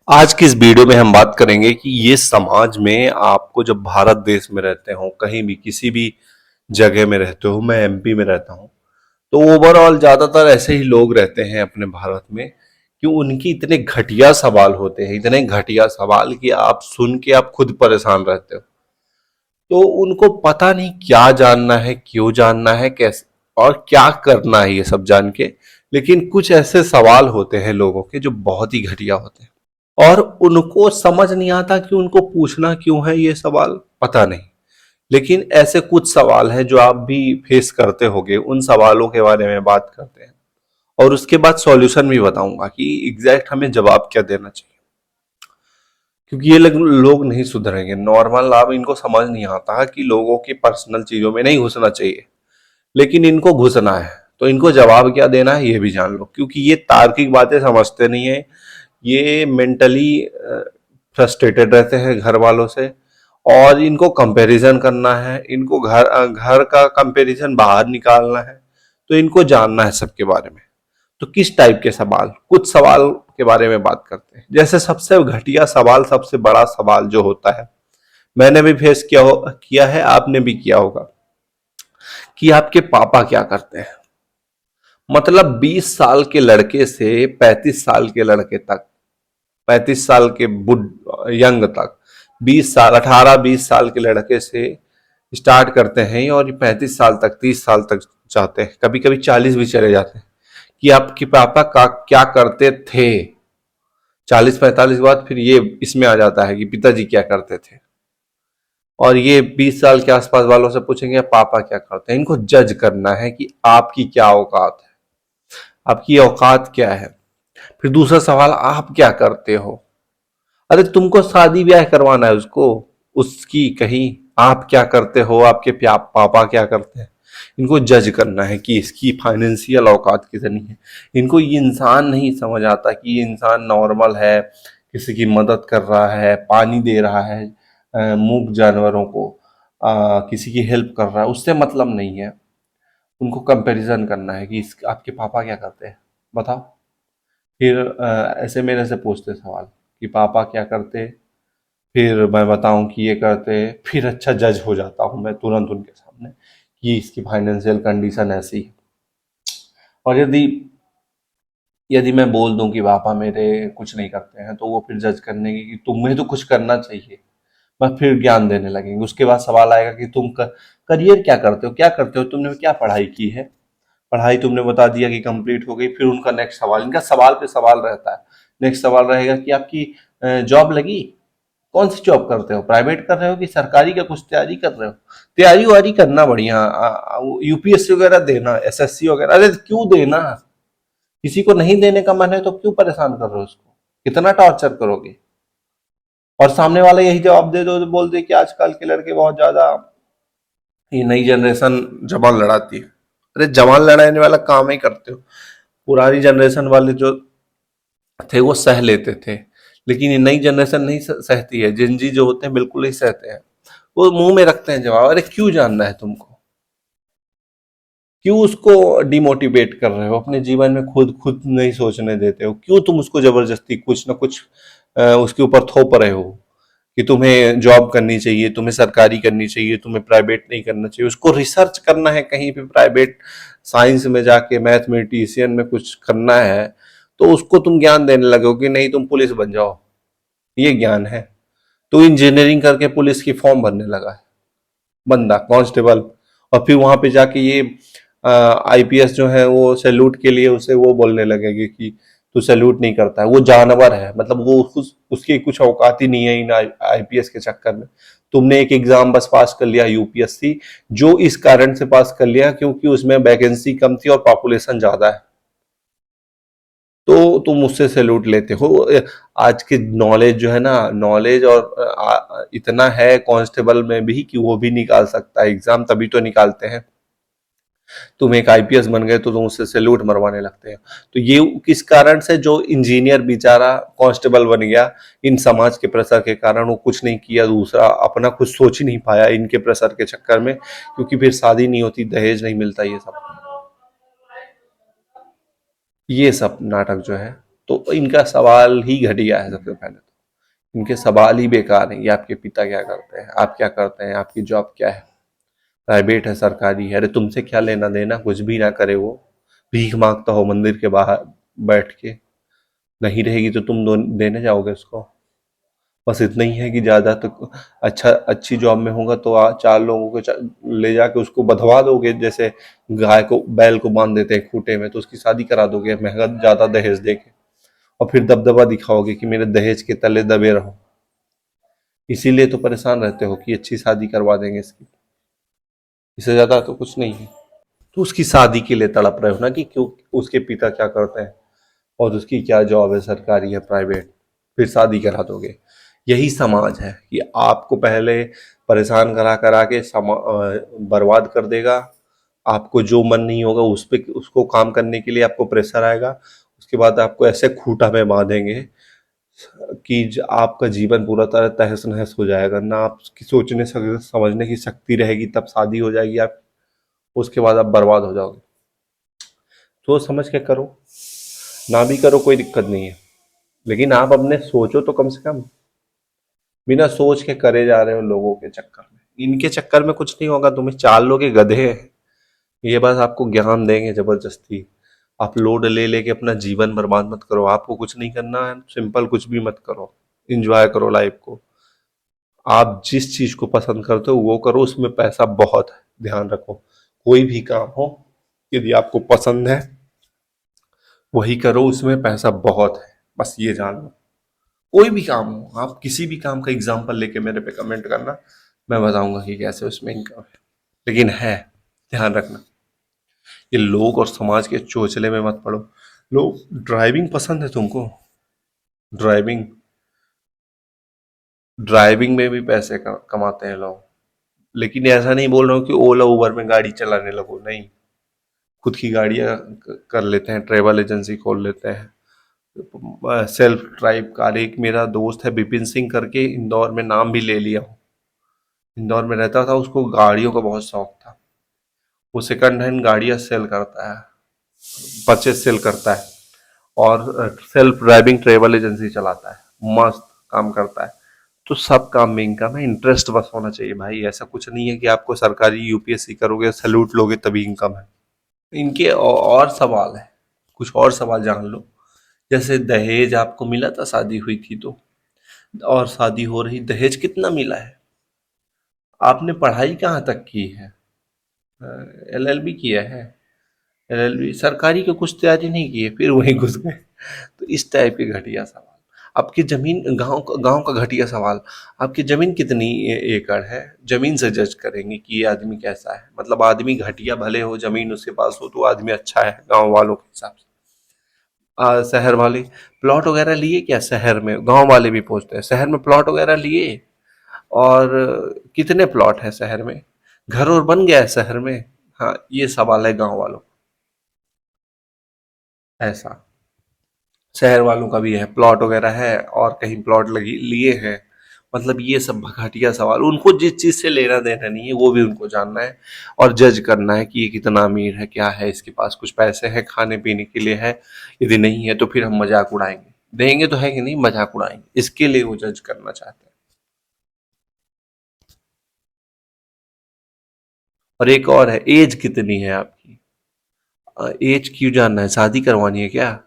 आज की इस वीडियो में हम बात करेंगे कि ये समाज में आपको जब भारत देश में रहते हो, कहीं भी किसी भी जगह में रहते हो, मैं एमपी में रहता हूँ, तो ओवरऑल ज्यादातर ऐसे ही लोग रहते हैं अपने भारत में कि उनकी इतने घटिया सवाल होते हैं, इतने घटिया सवाल कि आप सुन के आप खुद परेशान रहते हो। तो उनको पता नहीं क्या जानना है, क्यों जानना है, कैसे और क्या करना है ये सब जान के। लेकिन कुछ ऐसे सवाल होते हैं लोगों के जो बहुत ही घटिया होते हैं और उनको समझ नहीं आता कि उनको पूछना क्यों है ये सवाल, पता नहीं। लेकिन ऐसे कुछ सवाल हैं जो आप भी फेस करते होंगे, उन सवालों के बारे में बात करते हैं और उसके बाद सॉल्यूशन भी बताऊंगा कि एग्जैक्ट हमें जवाब क्या देना चाहिए। क्योंकि ये लोग नहीं सुधरेंगे। नॉर्मल आप इनको समझ नहीं आता कि लोगों की पर्सनल चीजों में नहीं घुसना चाहिए, लेकिन इनको घुसना है। तो इनको जवाब क्या देना है ये भी जान लो, क्योंकि ये तार्किक बातें समझते नहीं है। ये मेंटली फ्रस्ट्रेटेड रहते हैं घर वालों से, और इनको कंपैरिजन करना है, इनको घर घर का कंपैरिजन बाहर निकालना है। तो इनको जानना है सबके बारे में। तो किस टाइप के सवाल, कुछ सवाल के बारे में बात करते हैं। जैसे सबसे घटिया सवाल, सबसे बड़ा सवाल जो होता है, मैंने भी फेस किया है, आपने भी किया होगा, कि आपके पापा क्या करते हैं। मतलब 20 साल के लड़के से 35 साल के लड़के तक, 35 साल के बुढ़ यंग तक, 20 साल 18-20 साल के लड़के से स्टार्ट करते हैं और 35 साल तक, 30 साल तक जाते हैं, कभी कभी 40 भी चले जाते हैं, कि आपके पापा का क्या करते थे। 40-45 के बाद फिर ये इसमें आ जाता है कि पिताजी क्या करते थे। और ये 20 साल के आसपास वालों से पूछेंगे पापा क्या करते हैं। इनको जज करना है कि आपकी क्या औकात है, आपकी औकात क्या है। फिर दूसरा सवाल, आप क्या करते हो। अरे तुमको शादी ब्याह करवाना है उसको, उसकी कहीं, आप क्या करते हो, आपके पापा क्या करते हैं। इनको जज करना है कि इसकी फाइनेंशियल औकात कितनी है। इनको ये इंसान नहीं समझ आता कि ये इंसान नॉर्मल है, किसी की मदद कर रहा है, पानी दे रहा है मूक जानवरों को, किसी की हेल्प कर रहा है, उससे मतलब नहीं है। उनको कंपैरिजन करना है कि आपके पापा क्या करते हैं, बताओ। फिर ऐसे मेरे से पूछते सवाल कि पापा क्या करते, फिर मैं बताऊं कि ये करते, फिर अच्छा जज हो जाता हूं मैं तुरंत उनके सामने कि इसकी फाइनेंशियल कंडीशन ऐसी है। और यदि यदि मैं बोल दूं कि पापा मेरे कुछ नहीं करते हैं, तो वो फिर जज करने की कि तुम्हें तो कुछ करना चाहिए, बस फिर ज्ञान देने लगेंगे। उसके बाद सवाल आएगा कि तुम करियर क्या करते हो, क्या करते हो, तुमने क्या पढ़ाई की है। पढ़ाई तुमने बता दिया कि कंप्लीट हो गई। फिर उनका नेक्स्ट सवाल, इनका सवाल पे सवाल रहता है। नेक्स्ट सवाल रहेगा कि आपकी जॉब लगी, कौन सी जॉब करते हो, प्राइवेट कर रहे हो कि सरकारी का कुछ तैयारी कर रहे हो। तैयारी वारी करना बढ़िया, यूपीएससी वगैरह देना, एसएससी वगैरह। अरे क्यों देना, किसी को नहीं देने का मन है तो क्यों परेशान कर रहे हो उसको, कितना टॉर्चर करोगे। और सामने वाला यही जवाब दे दो तो बोल दे कि आजकल के लड़के बहुत ज्यादा, ये नई जनरेशन जबान लड़ाती है। अरे जबान लड़ाने वाला काम ही करते हो। पुरानी जनरेशन वाले जो थे वो सह लेते थे, लेकिन ये नई जनरेशन नहीं सहती है। जिंजी जो होते हैं बिल्कुल नहीं सहते हैं, वो मुंह में रखते हैं जवाब। अरे क्यों जानना है तुमको, क्यों उसको डिमोटिवेट कर रहे हो, अपने जीवन में खुद खुद नहीं सोचने देते हो, क्यों तुम उसको जबरदस्ती कुछ ना कुछ उसके ऊपर थोप रहे हो कि तुम्हें जॉब करनी चाहिए, तुम्हें सरकारी करनी चाहिए, तुम्हें प्राइवेट नहीं करना चाहिए। उसको रिसर्च करना है कहीं पे प्राइवेट, साइंस में जाके मैथमेटिशियन में कुछ करना है, तो उसको तुम ज्ञान देने लगे हो कि नहीं तुम पुलिस बन जाओ, ये ज्ञान है। तो इंजीनियरिंग करके पुलिस की फॉर्म भरने लगा है बंदा, कांस्टेबल। और फिर वहां पे जाके ये आईपीएस जो है वो सैल्यूट के लिए उसे वो बोलने लगेगी कि तू सैल्यूट नहीं करता है, वो जानवर है। मतलब वो उसकी कुछ औकात ही नहीं है इन आईपीएस के चक्कर में। तुमने एक एग्जाम बस पास कर लिया यूपीएससी, जो इस कारण से पास कर लिया क्योंकि उसमें वैकेंसी कम थी और पॉपुलेशन ज्यादा है, तो तुम उससे सैल्यूट लेते हो। आज की नॉलेज जो है ना, नॉलेज और इतना है कांस्टेबल में भी कि वो भी निकाल सकता है एग्जाम, तभी तो निकालते हैं। तुम एक आईपीएस बन गए तो तुम उससे सैल्यूट मरवाने लगते हैं। तो ये किस कारण से, जो इंजीनियर बेचारा कांस्टेबल बन गया, इन समाज के प्रेशर के कारण वो कुछ नहीं किया, दूसरा अपना कुछ सोच ही नहीं पाया इनके प्रेशर के चक्कर में, क्योंकि फिर शादी नहीं होती, दहेज नहीं मिलता, ये सब नाटक जो है। तो इनका सवाल ही घटिया है। सबसे पहले तो इनके सवाल ही बेकार हैं। ये आपके पिता क्या करते हैं, आप क्या करते हैं, आपकी जॉब क्या है, प्राइवेट है सरकारी है, अरे तुमसे क्या लेना देना, कुछ भी ना करे वो, भीख मांगता हो मंदिर के बाहर बैठ के, नहीं रहेगी तो तुम देने जाओगे उसको। बस इतना ही है कि ज्यादा तो अच्छी जॉब में होगा तो चार लोगों को ले जाके उसको बधवा दोगे, जैसे गाय को बैल को बांध देते हैं खूंटे में, तो उसकी शादी करा दोगे महंगा ज्यादा दहेज देके, और फिर दबदबा दिखाओगे कि मेरे दहेज के तले दबे रहो। इसीलिए तो परेशान रहते हो कि अच्छी शादी करवा देंगे इसकी, इससे ज्यादा तो कुछ नहीं है। तो उसकी शादी के लिए तड़प रहे हो ना, कि क्यों, उसके पिता क्या करते हैं और उसकी क्या जॉब है, सरकारी है प्राइवेट, फिर शादी करा दोगे। यही समाज है कि आपको पहले परेशान करा करा के बर्बाद कर देगा। आपको जो मन नहीं होगा उस पे उसको काम करने के लिए आपको प्रेशर आएगा। उसके बाद आपको ऐसे खूंटा में बांधेंगे कि आपका जीवन पूरा तरह तहस नहस हो जाएगा। ना आपकी सोचने समझने की शक्ति रहेगी, तब शादी हो जाएगी आप, उसके बाद आप बर्बाद हो जाओगे। सोच समझ के करो, ना भी करो कोई दिक्कत नहीं है, लेकिन आप अपने सोचो तो कम से कम। बिना सोच के करे जा रहे हो लोगों के चक्कर में, इनके चक्कर में कुछ नहीं होगा, तुम्हें चाल लोगे गधे हैं। ये बस आपको ज्ञान देंगे जबरदस्ती। आप लोड ले लेके अपना जीवन बर्बाद मत करो, आपको कुछ नहीं करना है, सिंपल कुछ भी मत करो, इंजॉय करो लाइफ को। आप जिस चीज को पसंद करते हो वो करो, उसमें पैसा बहुत है, ध्यान रखो। कोई भी काम हो, यदि आपको पसंद है वही करो, उसमें पैसा बहुत है, बस ये जान लो। कोई भी काम हो, आप किसी भी काम का एग्जाम्पल लेके मेरे पे कमेंट करना, मैं बताऊंगा कि कैसे उसमें इनकम है। लेकिन है, ध्यान रखना, ये लोग और समाज के चोचले में मत पड़ो। लोग, ड्राइविंग पसंद है तुमको, ड्राइविंग, ड्राइविंग में भी पैसे कमाते हैं लोग। लेकिन ऐसा नहीं बोल रहा हूँ कि ओला उबर में गाड़ी चलाने लगो, नहीं। खुद की गाड़ियां कर लेते हैं, ट्रेवल एजेंसी खोल लेते हैं, सेल्फ ड्राइव कार। एक मेरा दोस्त है विपिन सिंह करके, इंदौर में, नाम भी ले लिया हूँ, इंदौर में रहता था, उसको गाड़ियों का बहुत शौक था। वो सेकंड हैंड गाड़ियां सेल करता है, परचेज सेल करता है, और सेल्फ ड्राइविंग ट्रेवल एजेंसी चलाता है, मस्त काम करता है। तो सब काम में इनकम है, इंटरेस्ट बस होना चाहिए भाई। ऐसा कुछ नहीं है कि आपको सरकारी यूपीएससी करोगे सैल्यूट लोगे तभी इनकम है। इनके और सवाल है, कुछ और सवाल जान लो। जैसे दहेज आपको मिला था, शादी हुई थी तो, और शादी हो रही, दहेज कितना मिला है? आपने पढ़ाई कहाँ तक की है? एलएलबी किया है? एलएलबी सरकारी का कुछ तैयारी नहीं की है, फिर वहीं घुस गए। तो इस टाइप के घटिया सवाल। आपकी जमीन, गांव का घटिया सवाल, आपकी जमीन कितनी एकड़ है, जमीन से जज करेंगे कि ये आदमी कैसा है। मतलब आदमी घटिया भले हो, जमीन उसके पास हो, तो आदमी अच्छा है गांव वालों के हिसाब से। शहर वाले प्लॉट वगैरह लिए क्या? शहर में गांव वाले भी पूछते हैं, शहर में प्लॉट वगैरह लिए? और कितने प्लॉट है शहर में? घर और बन गया है शहर में? हाँ, ये सवाल है गांव वालों का। ऐसा शहर वालों का भी है, प्लॉट वगैरह है और कहीं प्लॉट लगी लिए हैं। मतलब ये सब घटिया सवाल, उनको जिस चीज से लेना देना नहीं है वो भी उनको जानना है, और जज करना है कि ये कितना अमीर है, क्या है, इसके पास कुछ पैसे हैं, खाने पीने के लिए है, यदि नहीं है तो फिर हम मजाक उड़ाएंगे। देंगे तो है कि नहीं, मजाक उड़ाएंगे, इसके लिए वो जज करना चाहते हैं। और एक और है, एज कितनी है आपकी? एज क्यों जानना है, शादी करवानी है क्या?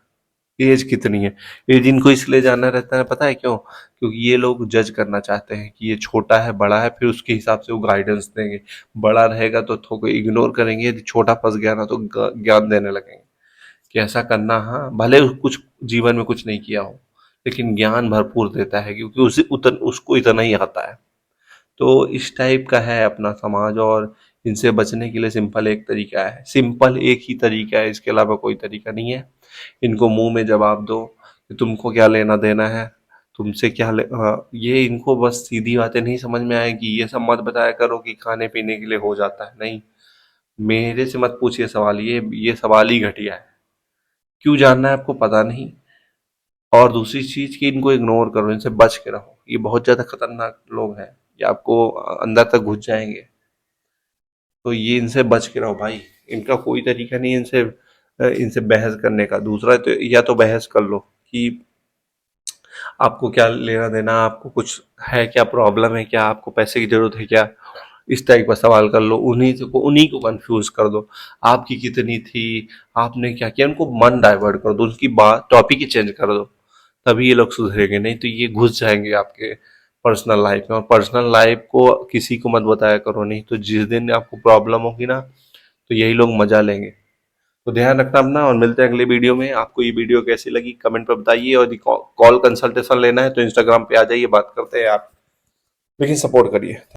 एज कितनी है? एज इनको इसलिए जानना रहता है, पता है क्यों? क्योंकि ये लोग जज करना चाहते हैं कि ये छोटा है बड़ा है, फिर उसके हिसाब से वो गाइडेंस देंगे। बड़ा रहेगा तो थोड़ा इग्नोर करेंगे, यदि छोटा फंस गया ना तो ज्ञान देने लगेंगे कि ऐसा करना। हाँ, भले कुछ जीवन में कुछ नहीं किया हो, लेकिन ज्ञान भरपूर देता है, क्योंकि उसको इतना ही आता है। तो इस टाइप का है अपना समाज, और इनसे बचने के लिए सिंपल एक तरीका है, सिंपल एक ही तरीका है, इसके अलावा कोई तरीका नहीं है। इनको मुंह में जवाब दो कि तुमको क्या लेना देना है, तुमसे क्या हाँ, ये इनको बस सीधी बातें नहीं समझ में आएगी। ये सब मत बताया करो कि खाने पीने के लिए हो जाता है, नहीं। मेरे से मत पूछिए सवाल, ये सवाल ही घटिया है। क्यों जानना है आपको, पता नहीं। और दूसरी चीज कि इनको इग्नोर करो, इनसे बच के रहो, ये बहुत ज्यादा खतरनाक लोग हैं, ये आपको अंदर तक घुस जाएंगे। तो ये इनसे बच के रहो भाई। इनका कोई तरीका नहीं है इनसे इनसे बहस करने का। दूसरा तो, या तो बहस कर लो कि आपको क्या लेना देना, आपको कुछ है क्या, प्रॉब्लम है क्या, आपको पैसे की जरूरत है क्या, इस टाइप का सवाल कर लो। उन्हीं को कंफ्यूज कर दो, आपकी कितनी थी, आपने क्या किया, उनको मन डाइवर्ट कर दो, उनकी बात टॉपिक ही चेंज कर दो, तभी ये लोग सुधरेंगे। नहीं तो ये घुस जाएंगे आपके पर्सनल लाइफ में, और पर्सनल लाइफ को किसी को मत बताया करो, नहीं तो जिस दिन आपको प्रॉब्लम होगी ना, तो यही लोग मजा लेंगे। तो ध्यान रखना अपना, और मिलते हैं अगले वीडियो में। आपको ये वीडियो कैसी लगी कमेंट पर बताइए, और यदि कॉल कंसल्टेशन लेना है तो इंस्टाग्राम पे आ जाइए, बात करते हैं आप, लेकिन सपोर्ट करिए।